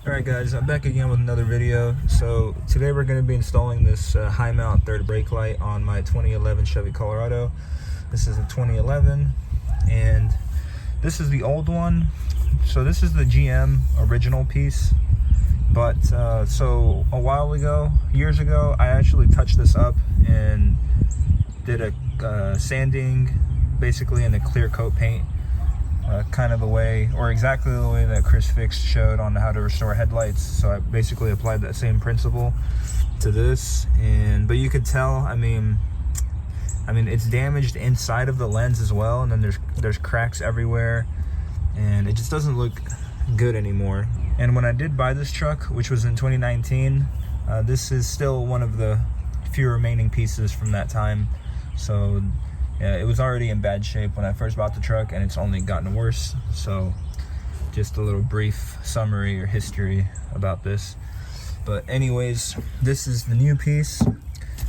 Alright guys, I'm back again with another video. So today we're going to be installing this high mount third brake light on my 2011 Chevy Colorado. This is a 2011 and this is the old one. So this is the GM original piece, but so a while ago, years ago, I actually touched this up and did a sanding basically in a clear coat paint. Kind of the way, or exactly the way that Chris Fix showed on how to restore headlights. So I basically applied that same principle to this, but you could tell, I mean it's damaged inside of the lens as well, and then there's cracks everywhere, and it just doesn't look good anymore. And when I did buy this truck, which was in 2019, this is still one of the few remaining pieces from that time. So yeah, it was already in bad shape when I first bought the truck, and it's only gotten worse. So just a little brief summary or history about this. But anyways, this is the new piece.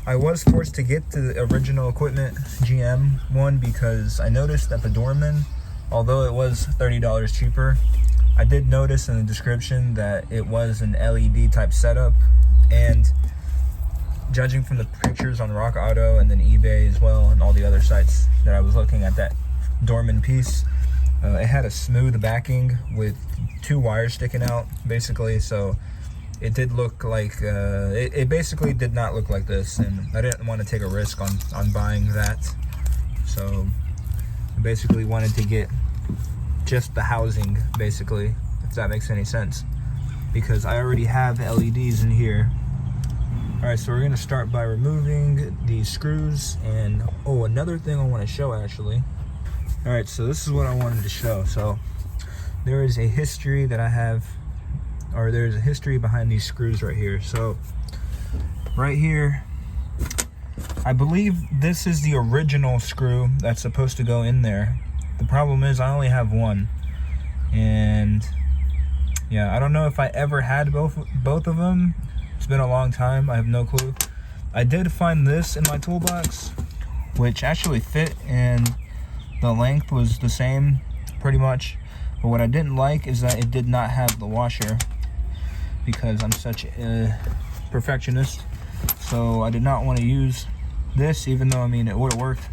I was forced to get the original equipment GM one because I noticed that the doorman, although it was $30 cheaper, I did notice in the description that it was an LED type setup, and judging from the pictures on Rock Auto and then eBay as well and all the other sites that I was looking at, that Dorman piece, it had a smooth backing with two wires sticking out basically. So it did look like it basically did not look like this, and I didn't want to take a risk on buying that. So I basically wanted to get just the housing, basically, if that makes any sense, because I already have LEDs in here. Alright, so we're going to start by removing these screws, and another thing I want to show actually. Alright, so this is what I wanted to show. So there is a history that I have, or there's a history behind these screws right here. So right here, I believe this is the original screw that's supposed to go in there. The problem is I only have one, and yeah, I don't know if I ever had both of them. It's been a long time, I have no clue. I did find this in my toolbox, which actually fit, and the length was the same pretty much. But what I didn't like is that it did not have the washer, because I'm such a perfectionist. So I did not want to use this, even though it would have worked.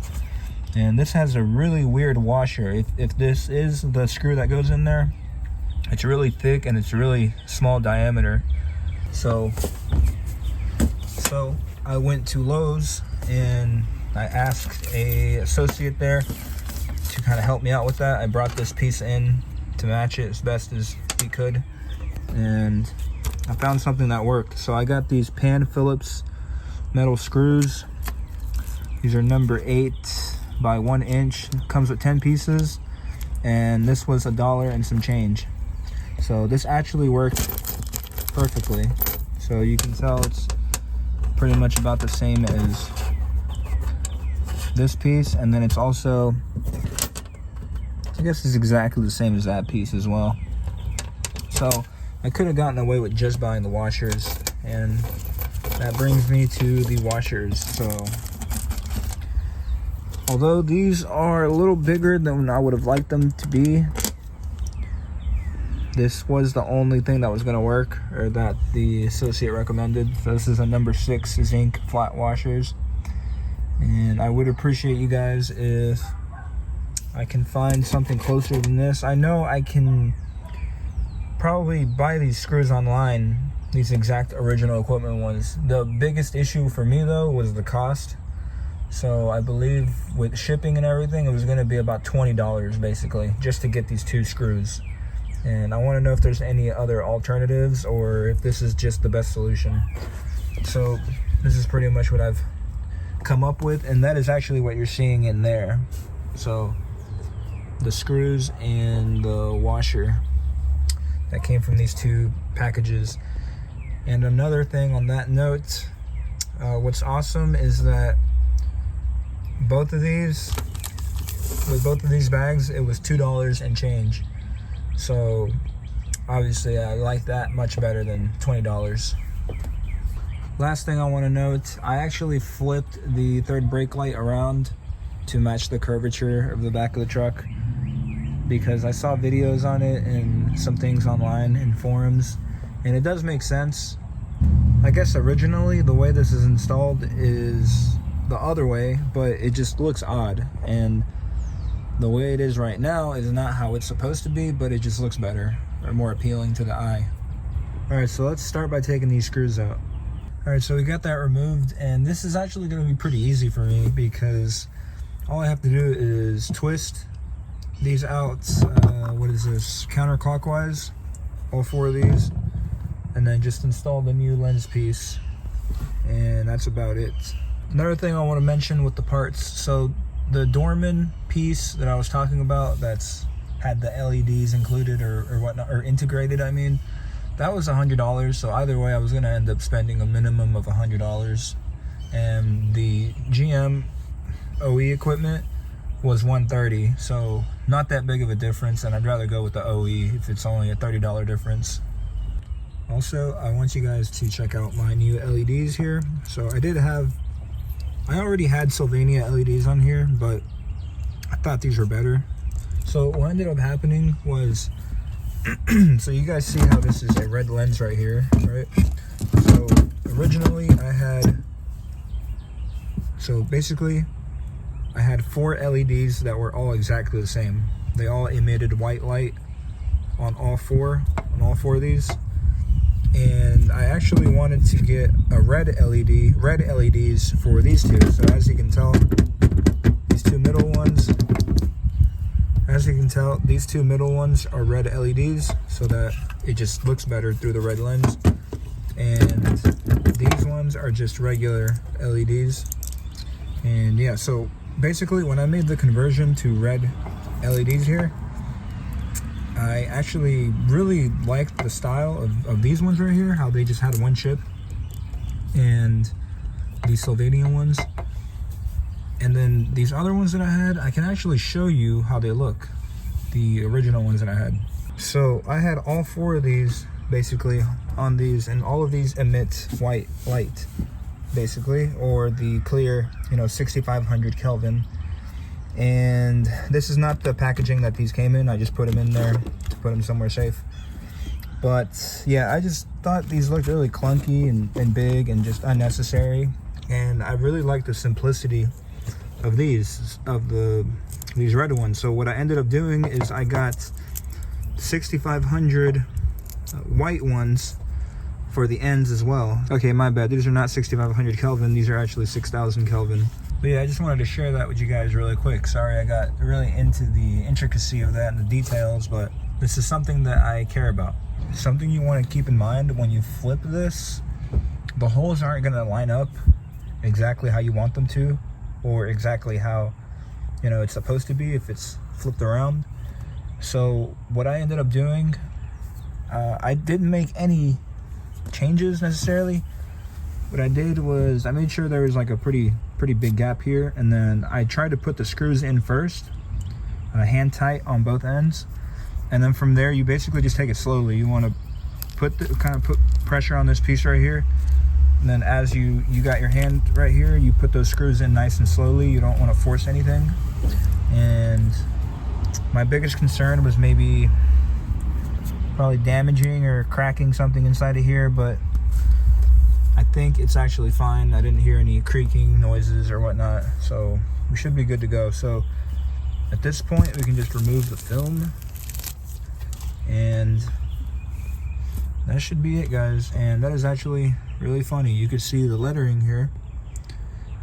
And this has a really weird washer. If this is the screw that goes in there, it's really thick and it's really small diameter. So I went to Lowe's and I asked a associate there to kind of help me out with that. I brought this piece in to match it as best as he could, and I found something that worked. So I got these Pan Phillips metal screws. These are number 8 by 1 inch. Comes with 10 pieces, and this was $1 and some change. So this actually worked perfectly. So you can tell it's pretty much about the same as this piece, and then it's also, I guess it's exactly the same as that piece as well. So I could have gotten away with just buying the washers, and that brings me to the washers. So although these are a little bigger than I would have liked them to be, this was the only thing that was going to work, or that the associate recommended. So this is a number 6 zinc flat washers, and I would appreciate you guys if I can find something closer than this. I know I can probably buy these screws online, these exact original equipment ones. The biggest issue for me though was the cost. So I believe with shipping and everything, it was going to be about $20 basically just to get these 2 screws. And I want to know if there's any other alternatives, or if this is just the best solution. So this is pretty much what I've come up with, and that is actually what you're seeing in there. So the screws and the washer that came from these 2 packages. And another thing on that note, what's awesome is that with both of these bags, it was $2 and change. So obviously I like that much better than $20. Last thing I want to note, I actually flipped the third brake light around to match the curvature of the back of the truck, because I saw videos on it and some things online in forums, And it does make sense. I guess originally the way this is installed is the other way, but it just looks odd. And the way it is right now is not how it's supposed to be, but it just looks better or more appealing to the eye. All right, so let's start by taking these screws out. All right, so we got that removed, and this is actually going to be pretty easy for me because all I have to do is twist these out, what is this, counterclockwise, all 4 of these, and then just install the new lens piece, and that's about it. Another thing I want to mention with the parts, so the Dorman piece that I was talking about that's had the LEDs included or whatnot, or integrated, I mean, that was $100. So either way, I was going to end up spending a minimum of $100. And the GM OE equipment was $130, so not that big of a difference, and I'd rather go with the OE if it's only a $30 difference. Also, I want you guys to check out my new LEDs here. So I already had Sylvania LEDs on here, but I thought these were better. So what ended up happening was, so you guys see how this is a red lens right here, right? So originally basically I had 4 LEDs that were all exactly the same. They all emitted white light on all 4 of these. And I actually wanted to get a red LEDs for these 2. So as you can tell, these 2 middle ones, are red LEDs, so that it just looks better through the red lens. And these ones are just regular LEDs. And yeah, so basically when I made the conversion to red LEDs here, I actually really liked the style of these ones right here, how they just had 1 chip, and these Sylvania ones. And then these other ones that I had, I can actually show you how they look, the original ones that I had. So I had all 4 of these basically on these, and all of these emit white light basically, or the clear, 6500 Kelvin. And this is not the packaging that these came in. I just put them in there to put them somewhere safe. But yeah, I just thought these looked really clunky and big and just unnecessary. And I really like the simplicity of these red ones. So what I ended up doing is I got 6500 white ones for the ends as well. Okay, my bad. These are not 6500 Kelvin. These are actually 6000 Kelvin. But yeah, I just wanted to share that with you guys really quick. Sorry I got really into the intricacy of that and the details, but this is something that I care about. Something you want to keep in mind when you flip this, the holes aren't going to line up exactly how you want them to, or exactly how, it's supposed to be if it's flipped around. So what I ended up doing, I didn't make any changes necessarily. What I did was I made sure there was like a pretty big gap here, and then I tried to put the screws in first, hand tight on both ends, and then from there you basically just take it slowly. You want to put pressure on this piece right here, and then as you got your hand right here, you put those screws in nice and slowly. You don't want to force anything. And my biggest concern was probably damaging or cracking something inside of here, but I think it's actually fine. I didn't hear any creaking noises or whatnot, so we should be good to go. So at this point, we can just remove the film, and that should be it, guys. And that is actually really funny. You could see the lettering here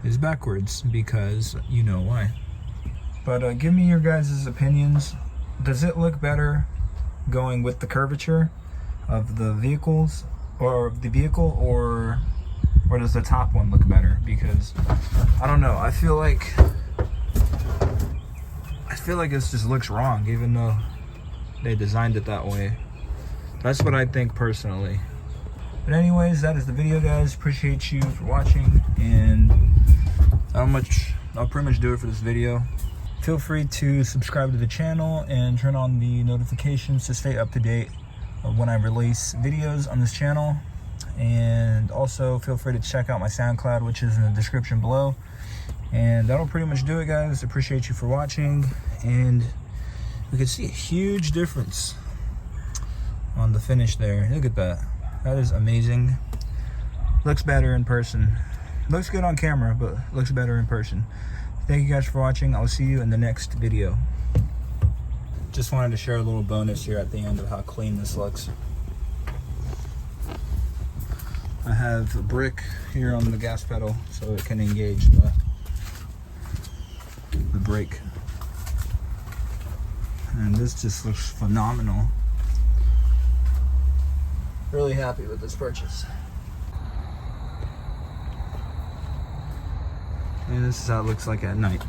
is backwards, because you know why. But give me your guys' opinions. Does it look better going with the curvature of the vehicles, or does the top one look better? Because I don't know, I feel like this just looks wrong, even though they designed it that way. That's what I think personally. But anyways, that is the video, guys. Appreciate you for watching, and I'll pretty much do it for this video. Feel free to subscribe to the channel and turn on the notifications to stay up to date of when I release videos on this channel. And also feel free to check out my SoundCloud, which is in the description below. And that'll pretty much do it, guys. Appreciate you for watching, and we can see a huge difference on the finish there. Look at that. That is amazing. Looks better in person. Looks good on camera, but looks better in person. Thank you guys for watching. I'll see you in the next video. Just wanted to share a little bonus here at the end of how clean this looks. I have a brick here on the gas pedal so it can engage the brake. And this just looks phenomenal. Really happy with this purchase. And this is how it looks like at night.